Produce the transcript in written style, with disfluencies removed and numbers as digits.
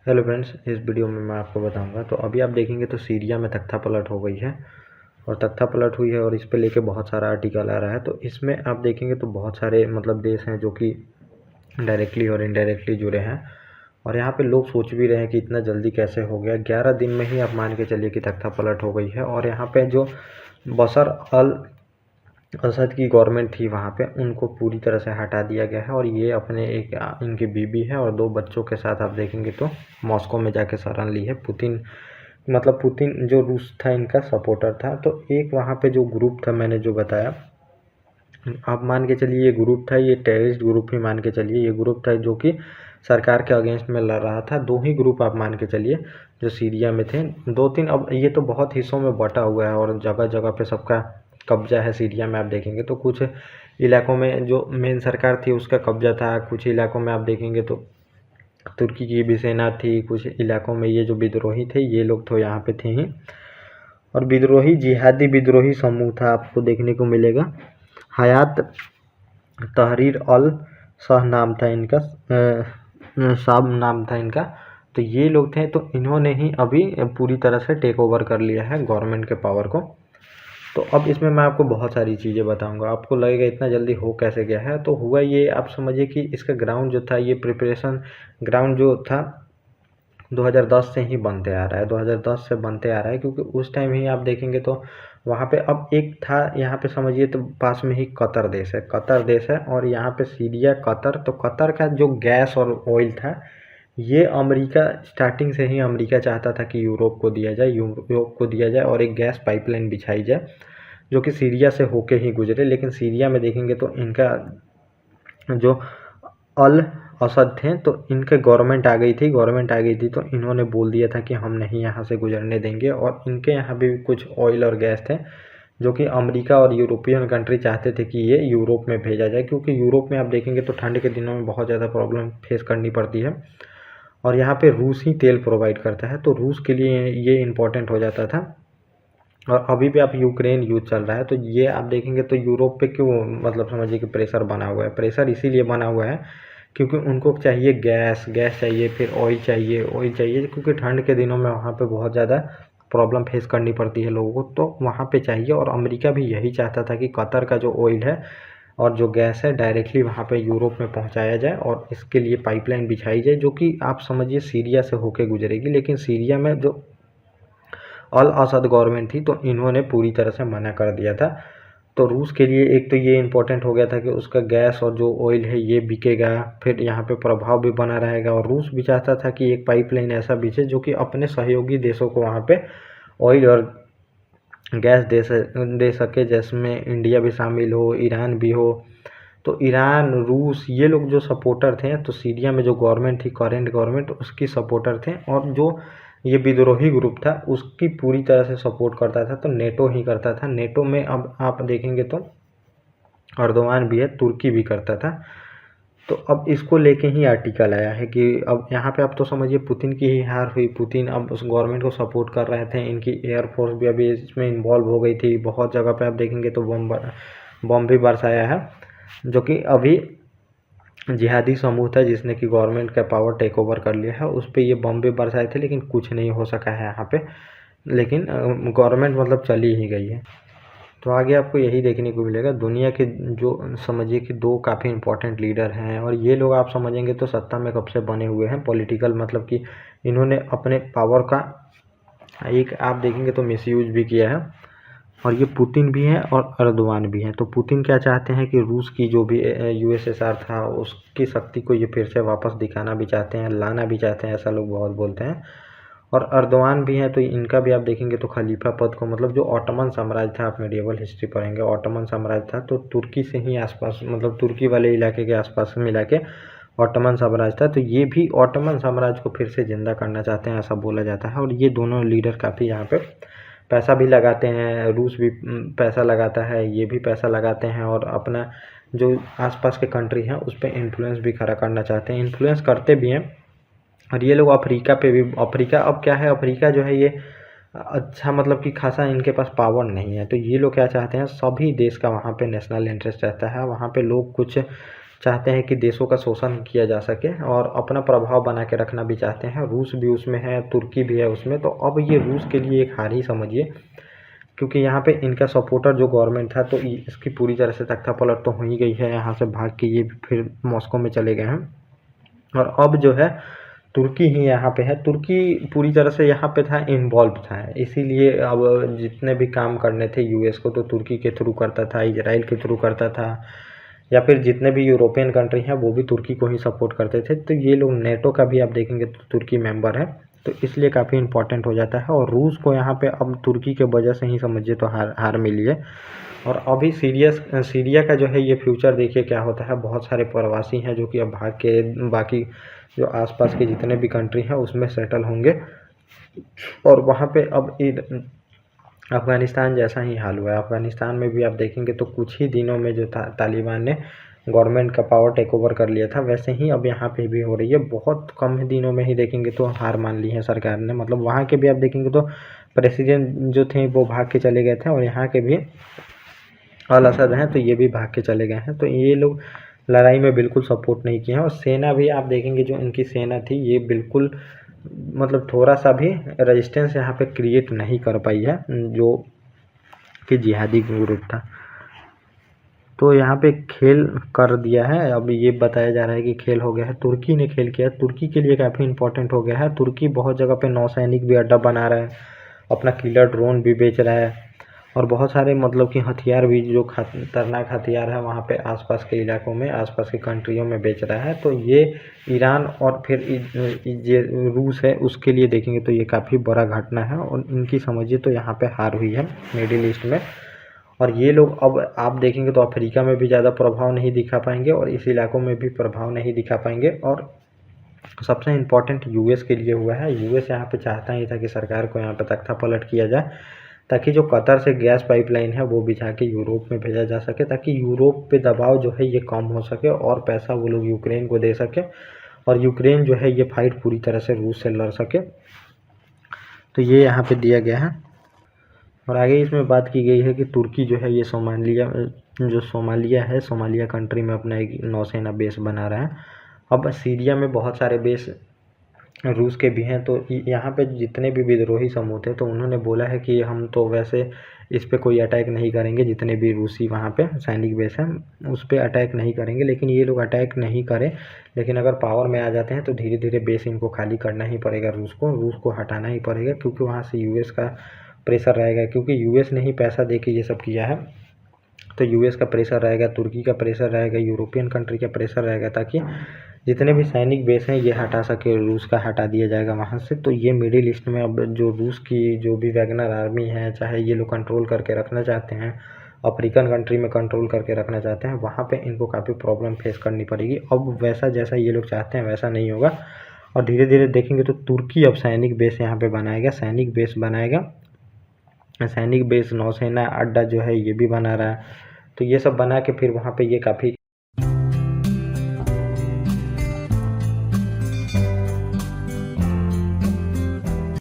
Hello friends, इस video में मैं आपको बताऊंगा। तो अभी आप देखेंगे तो सीरिया में तख्ता पलट हो गई है और तख्ता पलट हुई है और इस पे लेके बहुत सारा आर्टिकल आ रहा है। तो इसमें आप देखेंगे तो बहुत सारे देश हैं जो कि डायरेक्टली और इनडायरेक्टली जुड़े हैं। और यहाँ पे लोग सोच भी रहे हैं कि इतना जल्दी कैसे हो गया। 11 दिन में ही आप मान के चलिए कि तख्ता पलट हो गई है। और यहाँ पे जो बशर अल असद की गवर्नमेंट थी वहाँ पे उनको पूरी तरह से हटा दिया गया है। और ये अपने एक इनकी बीबी है और 2 बच्चों के साथ आप देखेंगे तो मॉस्को में जाके शरण ली है। पुतिन जो रूस था इनका सपोर्टर था। तो एक वहाँ पे जो ग्रुप था, मैंने जो बताया, आप मान के चलिए ये ग्रुप था, ये टेररिस्ट ग्रुप ही मान के चलिए। ये ग्रुप था जो कि सरकार के अगेंस्ट में लड़ रहा था। 2 ही ग्रुप आप मान के चलिए जो सीरिया में थे, 2-3। अब ये तो बहुत हिस्सों में बटा हुआ है और जगह जगह पे सबका कब्जा है। सीरिया में आप देखेंगे तो कुछ इलाकों में जो मेन सरकार थी उसका कब्जा था, कुछ इलाकों में आप देखेंगे तो तुर्की की भी सेना थी, कुछ इलाकों में ये जो विद्रोही थे ये लोग तो यहाँ पे थे ही। और विद्रोही जिहादी विद्रोही समूह था, आपको देखने को मिलेगा। हयात तहरीर अल शाह नाम था इनका, साब नाम था इनका। तो ये लोग थे, तो इन्होंने ही अभी पूरी तरह से टेक ओवर कर लिया है गवर्नमेंट के पावर को। तो अब इसमें मैं आपको बहुत सारी चीज़ें बताऊंगा। आपको लगेगा इतना जल्दी हो कैसे गया है। तो हुआ ये, आप समझिए कि इसका ग्राउंड जो था, ये प्रिपरेशन ग्राउंड जो था 2010 से ही बनते आ रहा है। 2010 से बनते आ रहा है क्योंकि उस टाइम ही आप देखेंगे तो वहाँ पे अब एक था, यहाँ पे समझिए तो पास में ही कतर देश है और यहाँ पे सीरिया, कतर। तो कतर का जो गैस और ऑयल था ये अमेरिका, स्टार्टिंग से ही अमेरिका चाहता था कि यूरोप को दिया जाए और एक गैस पाइपलाइन बिछाई जाए जो कि सीरिया से होके ही गुजरे। लेकिन सीरिया में देखेंगे तो इनका जो अल असद थे तो इनके गवर्नमेंट आ गई थी तो इन्होंने बोल दिया था कि हम नहीं यहाँ से गुजरने देंगे। और इनके यहाँ भी कुछ ऑयल और गैस थे जो कि अमेरिका और यूरोपियन कंट्री चाहते थे कि ये यूरोप में भेजा जाए, क्योंकि यूरोप में आप देखेंगे तो ठंड के दिनों में बहुत ज़्यादा प्रॉब्लम फेस करनी पड़ती है और यहाँ पे रूस ही तेल प्रोवाइड करता है। तो रूस के लिए ये इम्पोर्टेंट हो जाता था। और अभी भी आप यूक्रेन युद्ध चल रहा है तो ये आप देखेंगे तो यूरोप पे क्यों समझिए कि प्रेशर बना हुआ है। प्रेशर इसीलिए बना हुआ है क्योंकि उनको चाहिए गैस चाहिए, फिर ऑयल चाहिए क्योंकि ठंड के दिनों में वहाँ पे बहुत ज़्यादा प्रॉब्लम फेस करनी पड़ती है लोगों को, तो वहाँ पे चाहिए। और अमेरिका भी यही चाहता था कि कतर का जो ऑयल है और जो गैस है डायरेक्टली वहाँ पे यूरोप में पहुँचाया जाए और इसके लिए पाइपलाइन बिछाई जाए जो कि आप समझिए सीरिया से होके गुजरेगी। लेकिन सीरिया में जो अल असद गवर्नमेंट थी तो इन्होंने पूरी तरह से मना कर दिया था। तो रूस के लिए एक तो ये इम्पोर्टेंट हो गया था कि उसका गैस और जो ऑयल है ये बिकेगा, फिर यहाँ पे प्रभाव भी बना रहेगा। और रूस भी चाहता था कि एक पाइपलाइन ऐसा बिछे जो कि अपने सहयोगी देशों को वहाँ पे ऑयल और गैस दे सके, जिसमें इंडिया भी शामिल हो, ईरान भी हो। तो ईरान, रूस, ये लोग जो सपोर्टर थे, तो सीरिया में जो गवर्नमेंट थी, करेंट गवर्नमेंट, उसकी सपोर्टर थे। और जो ये विद्रोही ग्रुप था उसकी पूरी तरह से सपोर्ट करता था तो नेटो ही करता था। नेटो में अब आप देखेंगे तो अर्दोगान भी है, तुर्की भी करता था। तो अब इसको लेके ही आर्टिकल आया है कि अब यहाँ पे आप तो समझिए पुतिन की ही हार हुई। पुतिन अब उस गवर्नमेंट को सपोर्ट कर रहे थे, इनकी एयरफोर्स भी अभी इसमें इन्वॉल्व हो गई थी। बहुत जगह पे आप देखेंगे तो बम भी बरसाया है जो कि अभी जिहादी समूह था जिसने कि गवर्नमेंट का पावर टेक ओवर कर लिया है, उस पर ये बम भी बरसाए थे लेकिन कुछ नहीं हो सका है यहाँ पे। लेकिन गवर्नमेंट चली ही गई है। तो आगे आपको यही देखने को मिलेगा। दुनिया के जो समझिए कि 2 काफ़ी इंपॉर्टेंट लीडर हैं और ये लोग आप समझेंगे तो सत्ता में कब से बने हुए हैं। पॉलिटिकल कि इन्होंने अपने पावर का एक आप देखेंगे तो मिसयूज भी किया है। और ये पुतिन भी हैं और अर्दोगान भी हैं। तो पुतिन क्या चाहते हैं कि रूस की जो भी यूएसएसआर था उसकी शक्ति को ये फिर से वापस दिखाना भी चाहते हैं, लाना भी चाहते हैं, ऐसा लोग बहुत बोलते हैं। और अर्दोगान भी हैं तो इनका भी आप देखेंगे तो खलीफा पद को, जो ऑटोमन साम्राज्य था, आप मेडिएवल हिस्ट्री पढ़ेंगे, ऑटोमन साम्राज्य था तो तुर्की से ही आसपास, तुर्की वाले इलाके के आसपास मिला के ऑटोमन साम्राज्य था। तो ये भी ऑटोमन साम्राज्य को फिर से जिंदा करना चाहते हैं, ऐसा बोला जाता है। और ये दोनों लीडर काफ़ी यहाँ पे पैसा भी लगाते हैं, रूस भी पैसा लगाता है, ये भी पैसा लगाते हैं और अपना जो आसपास के कंट्री हैं उस पर इन्फ्लुएंस भी खड़ा करना चाहते हैं, इन्फ्लुएंस करते भी हैं। और ये लोग अफ्रीका पे भी, अफ्रीका अब क्या है, अफ्रीका जो है ये अच्छा कि खासा इनके पास पावर नहीं है। तो ये लोग क्या चाहते हैं, सभी देश का वहाँ पे नेशनल इंटरेस्ट रहता है, वहाँ पे लोग कुछ चाहते हैं कि देशों का शोषण किया जा सके और अपना प्रभाव बना के रखना भी चाहते हैं। रूस भी उसमें है, तुर्की भी है उसमें। तो अब ये रूस के लिए एक हार ही समझिए, क्योंकि यहाँ पे इनका सपोर्टर जो गवर्नमेंट था तो इसकी पूरी तरह से तख्तापलट तो हो ही गई है। यहाँ से भाग के ये फिर मॉस्को में चले गए हैं और अब जो है तुर्की ही यहाँ पे है। तुर्की पूरी तरह से यहाँ पे था, इन्वॉल्व था, इसीलिए अब जितने भी काम करने थे यूएस को तो तुर्की के थ्रू करता था, इजराइल के थ्रू करता था, या फिर जितने भी यूरोपियन कंट्री हैं वो भी तुर्की को ही सपोर्ट करते थे। तो ये लोग नेटो का भी आप देखेंगे तो तुर्की मेंबर है, तो इसलिए काफ़ी इंपॉर्टेंट हो जाता है। और रूस को यहाँ पे अब तुर्की के वजह से ही समझिए तो हार मिली है। और अभी सीरिया का जो है ये फ्यूचर देखिए क्या होता है। बहुत सारे प्रवासी हैं जो कि अब भाग के बाकी जो आसपास के जितने भी कंट्री हैं उसमें सेटल होंगे और वहाँ पे अब अफ़गानिस्तान जैसा ही हाल हुआ है। अफ़गानिस्तान में भी आप देखेंगे तो कुछ ही दिनों में जो तालिबान ने गवर्नमेंट का पावर टेक ओवर कर लिया था, वैसे ही अब यहाँ पे भी हो रही है। बहुत कम दिनों में ही देखेंगे तो हार मान ली है सरकार ने। मतलब वहाँ के भी आप देखेंगे तो प्रेसिडेंट जो थे वो भाग के चले गए थे और यहाँ के भी अल असद हैं तो ये भी भाग के चले गए हैं। तो ये लोग लड़ाई में बिल्कुल सपोर्ट नहीं किए हैं। और सेना भी आप देखेंगे जो इनकी सेना थी ये बिल्कुल मतलब थोड़ा सा भी रेजिस्टेंस यहाँ पे क्रिएट नहीं कर पाई है जो कि जिहादी ग्रुप था। तो यहाँ पे खेल कर दिया है। अब ये बताया जा रहा है कि खेल हो गया है। तुर्की ने खेल किया, तुर्की के लिए काफ़ी इंपॉर्टेंट हो गया है। तुर्की बहुत जगह पे नौसैनिक भी अड्डा बना रहा है, अपना किलर ड्रोन भी बेच रहा है और बहुत सारे मतलब कि हथियार भी जो खतरनाक हथियार है वहाँ पे आसपास के इलाकों में, आसपास के कंट्रियों में बेच रहा है। तो ये ईरान और फिर ये रूस है उसके लिए देखेंगे तो ये काफ़ी बड़ा घटना है और इनकी समझिए तो यहाँ पे हार हुई है मिडिल ईस्ट में। और ये लोग अब आप देखेंगे तो अफ्रीका में भी ज़्यादा प्रभाव नहीं दिखा पाएंगे और इस इलाकों में भी प्रभाव नहीं दिखा पाएंगे। और सबसे इम्पॉर्टेंट यूएस के लिए हुआ है। यूएस यहाँ पे चाहता ही था कि सरकार को यहाँ पे तख्ता पलट किया जाए ताकि जो कतर से गैस पाइपलाइन है वो बिछा के यूरोप में भेजा जा सके, ताकि यूरोप पे दबाव जो है ये कम हो सके और पैसा वो लोग यूक्रेन को दे सके और यूक्रेन जो है ये फाइट पूरी तरह से रूस से लड़ सके। तो ये यहाँ पे दिया गया है। और आगे इसमें बात की गई है कि तुर्की जो है ये सोमालिया कंट्री में अपना एक नौसेना बेस बना रहा है। अब सीरिया में बहुत सारे बेस रूस के भी हैं। तो यहाँ पे जितने भी विद्रोही समूह थे तो उन्होंने बोला है कि हम तो वैसे इस पे कोई अटैक नहीं करेंगे, जितने भी रूसी वहाँ पे सैनिक बेस हैं उस पर अटैक नहीं करेंगे। लेकिन ये लोग अटैक नहीं करें, लेकिन अगर पावर में आ जाते हैं तो धीरे धीरे बेस इनको खाली करना ही पड़ेगा, रूस को हटाना ही पड़ेगा, क्योंकि वहाँ से यूएस का प्रेशर रहेगा। क्योंकि यूएस ने ही पैसा दे के ये सब किया है तो यूएस का प्रेशर रहेगा, तुर्की का प्रेशर रहेगा, यूरोपियन कंट्री का प्रेशर रहेगा, ताकि जितने भी सैनिक बेस हैं ये हटा सके, रूस का हटा दिया जाएगा वहाँ से। तो ये मिडिल ईस्ट में अब जो रूस की जो भी वैगनर आर्मी है, चाहे ये लोग कंट्रोल करके रखना चाहते हैं, अफ्रीकन कंट्री में कंट्रोल करके रखना चाहते हैं, वहाँ पे इनको काफ़ी प्रॉब्लम फेस करनी पड़ेगी। अब वैसा जैसा ये लोग चाहते हैं वैसा नहीं होगा और धीरे धीरे देखेंगे तो तुर्की अब सैनिक बेस यहाँ पे बनाएगा, सैनिक बेस नौसेना अड्डा जो है ये भी बना रहा है। तो ये सब बना के फिर वहाँ पे ये काफ़ी